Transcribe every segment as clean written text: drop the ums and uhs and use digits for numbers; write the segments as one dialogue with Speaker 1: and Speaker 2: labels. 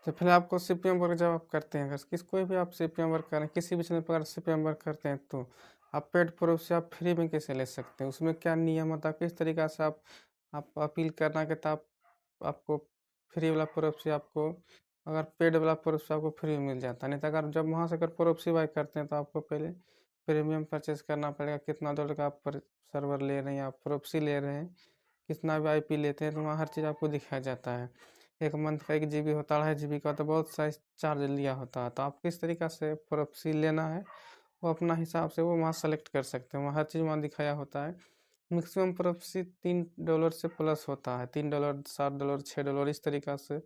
Speaker 1: तो फिर आपको सीपीएम वर्क जब आप करते हैं, अगर कोई भी आप सीपीएम वर्क करें, किसी भी चैनल पर अगर सीपीएम वर्क करते हैं, तो आप पेड प्रूफ से आप फ्री में कैसे ले सकते हैं? उसमें क्या नियम होता है? किस तरीक़ा से आप अपील करना कि तब आपको फ्री वाला प्रूफ से आपको, अगर पेड वाला प्रूफ से आपको फ्री में मिल जाता है। नहीं तो अगर जब वहाँ से अगर प्रोक्सी बाय करते हैं, तो आपको पहले प्रीमियम परचेज़ करना पड़ेगा। कितना डॉलर का आप पर सर्वर ले रहे हैं या प्रोक्सी ले रहे हैं, कितना भी आईपी लेते हैं, तो वहाँ हर चीज़ आपको दिखाया जाता है। 1 मंथ का 1 जीबी होता है, 2.5 जीबी का, तो बहुत सा चार्ज लिया होता है। तो आप किस तरीक़ा से प्रोक्सी लेना है, वो अपना हिसाब से वो वहाँ सेलेक्ट कर सकते हैं। वहाँ हर चीज़ वहाँ दिखाया होता है। मैक्सिमम प्रोक्सी $3 से प्लस होता है। $3, $7, $6 इस तरीक़ा से।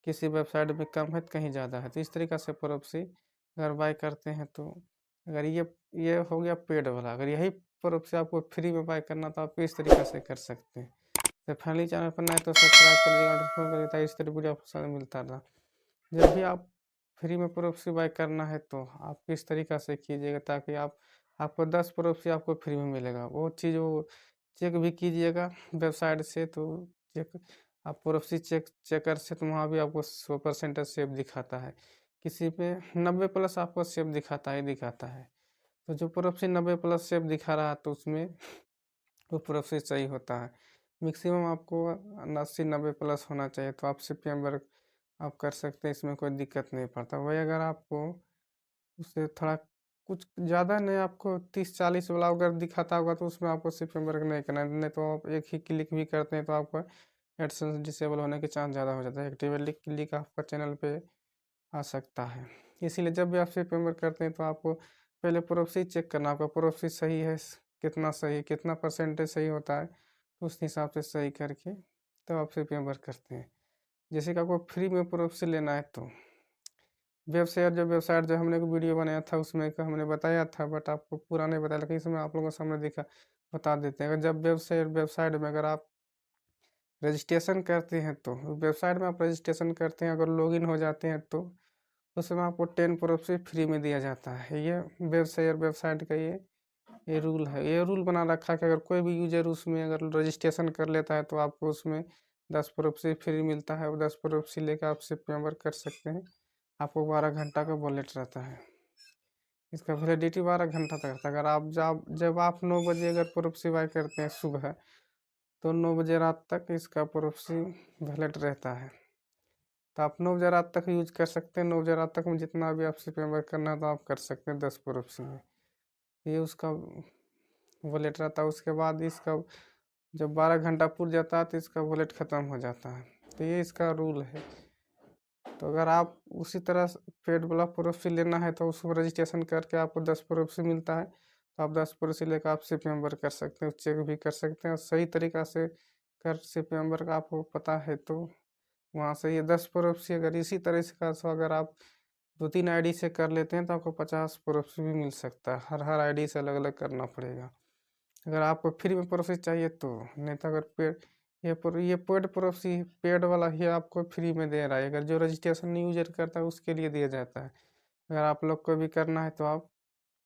Speaker 1: किसी वेबसाइट में कम है तो कहीं ज़्यादा है। तो इस तरीक़ा से प्रोक्सी अगर बाय करते हैं, तो अगर ये हो गया पेड वाला। अगर यही प्रोक्सी आपको फ्री में बाय करना, तो आप इस तरीक़ा से कर सकते हैं। तो फैमिली चैनल पर नए तो सब्सक्राइब कर लीजिएगा, नोटिफिकेशन कर देता है, इस तरह वीडियो आपको मिलता रहा। जब भी आप फ्री में प्रोक्सी बाय करना है, तो आप किस तरीक़ा से कीजिएगा, ताकि आपको 10 प्रोक्सी आपको फ्री में मिलेगा। वो चीज़ वो चेक भी कीजिएगा वेबसाइट से, तो चेक आप प्रोक्सी चेकर से, तो वहाँ भी आपको 100% सेफ दिखाता है। किसी पे 90 प्लस आपको सेफ दिखाता ही दिखाता है। तो जो प्रोक्सी 90 प्लस सेफ दिखा रहा है, तो उसमें वो प्रोक्सी सही होता है। मैक्सिमम आपको 80-90 प्लस होना चाहिए, तो आप सीपीएम वर्क आप कर सकते हैं, इसमें कोई दिक्कत नहीं पड़ता। वही अगर आपको उससे थोड़ा कुछ ज़्यादा नहीं, आपको 30-40 वाला अगर दिखाता होगा, तो उसमें आपको सीपीएम वर्क नहीं करना है। नहीं तो आप एक ही क्लिक भी करते हैं, तो आपका एडसेंस डिसेबल होने के चांस ज़्यादा हो जाता है। एक्टिवेटली क्लिक आपका चैनल पे आ सकता है। इसीलिए जब भी आप सीपीएम वर्क करते हैं, तो आपको पहले प्रोक्सी चेक करना होगा, प्रोक्सी सही है, कितना सही, कितना परसेंटेज सही होता है, तो उस हिसाब से सही करके तब आप सीपीएम वर्क करते हैं। जैसे कि आपको फ्री में प्रोक्सी लेना है, तो वेबसाइट जो हमने एक वीडियो बनाया था, उसमें का हमने बताया था, बट आपको पूरा नहीं बताया, लेकिन इसमें आप लोगों के सामने बता देते हैं। अगर जब वेबसाइट में अगर आप रजिस्ट्रेशन करते हैं, तो वेबसाइट में आप रजिस्ट्रेशन करते हैं, अगर लॉगिन हो जाते हैं, तो उसमें आपको 10 प्रोक्सी फ्री में दिया जाता है। ये वेबसाइट का ये रूल है। ये रूल बना रखा है कि अगर कोई भी यूज़र उसमें अगर रजिस्ट्रेशन कर लेता है, तो आपको उसमें 10 प्रोक्सी फ्री मिलता है। और 10 प्रोक्सी लेकर आप सीपीएम वर्क कर सकते हैं। आपको 12 घंटा का वॉलेट रहता है। इसका वैलिडिटी 12 घंटा तक रहता है। अगर आप जब आप 9 बजे अगर प्रोक्सी बाय करते हैं सुबह, तो 9 बजे रात तक इसका प्रोक्सी वैलिड रहता है। तो आप 9 बजे रात तक यूज़ कर सकते हैं। 9 बजे रात तक में जितना भी आप सीपीएम वर्क करना है, तो आप कर सकते हैं 10 प्रोक्सी में। ये उसका वॉलेट रहता है। उसके बाद इसका जब 12 घंटा पूर जाता है, तो इसका वॉलेट ख़त्म हो जाता है। तो ये इसका रूल है। तो अगर आप उसी तरह से पेड वाला प्रोक्सी लेना है, तो उसको रजिस्ट्रेशन करके आपको 10 प्रोक्सी मिलता है। तो आप 10 प्रोक्सी लेकर आप सीपीएम वर्क कर सकते हैं, चेक भी कर सकते हैं। और सही तरीक़ा से सीपीएम वर्क आपको पता है, तो वहाँ से ये 10 प्रोक्सी अगर इसी तरह से अगर आप 2-3 आईडी से कर लेते हैं, तो आपको 50 प्रोक्सी भी मिल सकता है। हर आईडी से अलग-अलग करना पड़ेगा। अगर आपको फ्री में प्रोक्सी चाहिए, तो नहीं तो अगर ये पेड प्रोक्सी पेड वाला ही आपको फ्री में दे रहा है। अगर जो रजिस्ट्रेशन यूज़र करता है, उसके लिए दिया जाता है। अगर आप लोग को भी करना है, तो आप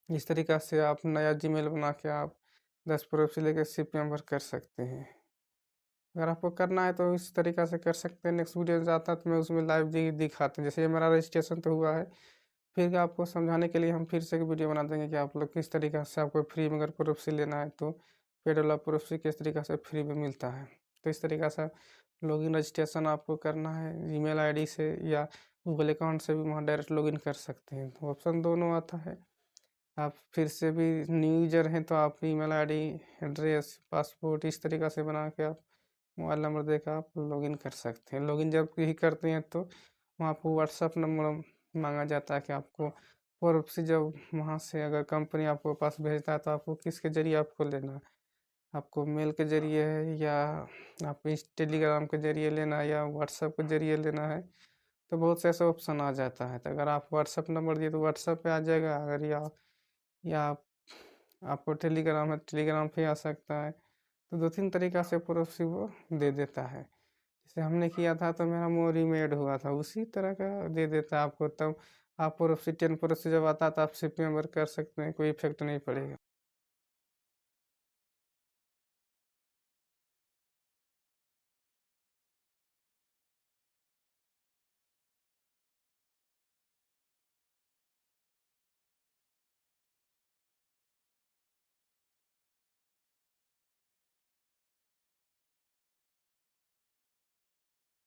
Speaker 1: इस तरीक़ा से आप नया जीमेल बना के आप 10 प्रोक्सी लेके सीपीएम वर्क कर सकते हैं। अगर आपको करना है, तो इस तरीक़ा से कर सकते हैं। नेक्स्ट वीडियो में आता है, तो मैं उसमें लाइव दिखाते हैं। जैसे ये मेरा रजिस्ट्रेशन तो हुआ है, फिर आपको समझाने के लिए हम फिर से एक वीडियो बना देंगे कि आप लोग किस तरीक़ा से आपको फ्री में अगर प्रोक्सी लेना है, तो पेड वाला प्रोक्सी किस तरीक़ा से फ्री में मिलता है। तो इस तरीक़ा से लॉगिन रजिस्ट्रेशन आपको करना है, ईमेल आईडी से या गूगल अकाउंट से भी वहाँ डायरेक्ट लॉगिन कर सकते हैं। तो ऑप्शन दोनों आता है। आप फिर से भी न्यू यूज़र हैं, तो आप ईमेल आईडी, एड्रेस, पासपोर्ट इस तरीक़ा से बना के आप मोबाइल नंबर देकर आप लॉगिन कर सकते हैं। लॉगिन जब भी करते हैं, तो वहाँ आपको व्हाट्सएप नंबर माँगा जाता है कि आपको प्रोक्सी जब वहाँ से अगर कंपनी आपको पास भेजता है, तो आपको किसके ज़रिए आपको लेना है। आपको मेल के ज़रिए है, या आपको इस टेलीग्राम के ज़रिए लेना है, या व्हाट्सएप के ज़रिए लेना है। तो बहुत से ऐसे ऑप्शन आ जाता है। तो अगर आप व्हाट्सएप नंबर दिए, तो व्हाट्सएप पे आ जाएगा। अगर या आपको टेलीग्राम है, टेलीग्राम पे आ सकता है। तो 2-3 तरीक़ा से प्रोक्सी वो दे देता है। जैसे हमने किया था, तो मेरा मोरी में ऐड हुआ था, उसी तरह का दे देता है आपको। तब आप प्रोक्सी 10 प्रोक्सी जब आता है, तो आप सीपीएम वर्क कर सकते हैं, कोई इफ़ेक्ट नहीं पड़ेगा।